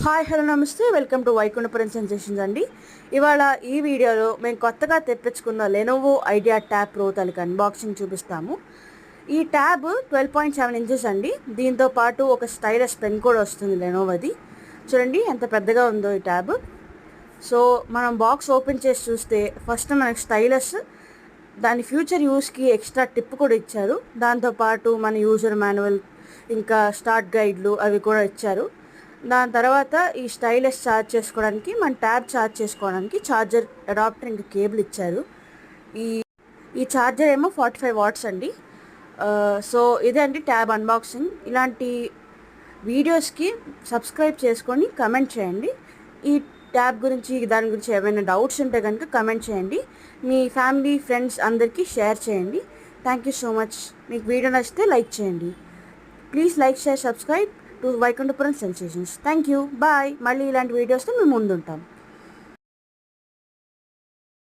Hi hello నమస్తే welcome to Vaikunthapuram sensations అండి. ఇవాళ ఈ వీడియోలో మేము కొత్తగా తెప్పించుకున్న లెనోవో ఐడియా ట్యాబ్ ప్రో తాలూకు అన్బాక్సింగ్ చూపిస్తాము. ఈ ట్యాబ్ 12.7 ఇంచెస్ అండి. దీంతో పాటు ఒక స్టైలస్ పెన్ కూడా వస్తుంది లెనోవోది. చూడండి ఎంత పెద్దగా ఉందో ఈ ట్యాబ్. సో మనం బాక్స్ ఓపెన్ చేసి చూస్తే ఫస్ట్ మనకి స్టైలస్, దాని ఫ్యూచర్ యూస్కి ఎక్స్ట్రా టిప్ కూడా ఇచ్చారు. దాంతోపాటు మన యూజర్ మాన్యువల్, ఇంకా స్టార్ట్ గైడ్లు అవి కూడా ఇచ్చారు. దాని తర్వాత ఈ స్టైలస్ ఛార్జ్ చేసుకోవడానికి, మన ట్యాబ్ ఛార్జ్ చేసుకోవడానికి ఛార్జర్ అడాప్టర్ ఇంకా కేబుల్ ఇచ్చారు. ఈ ఈ ఛార్జర్ ఏమో 45 వాట్స్ అండి. సో ఇదే అండి ట్యాబ్ అన్బాక్సింగ్. ఇలాంటి వీడియోస్కి సబ్స్క్రైబ్ చేసుకొని కమెంట్ చేయండి. ఈ ట్యాబ్ గురించి దాని గురించి ఏమైనా డౌట్స్ ఉంటే కనుక కమెంట్ చేయండి. మీ ఫ్యామిలీ ఫ్రెండ్స్ అందరికీ షేర్ చేయండి. Thank you so much. మీకు వీడియో నచ్చితే లైక్ చేయండి. Please like, share, subscribe to Vaikunthapuram sensations. Thank you, bye. మళ్ళీ ఇలాంటి వీడియోస్తో మేము ముందుంటాం.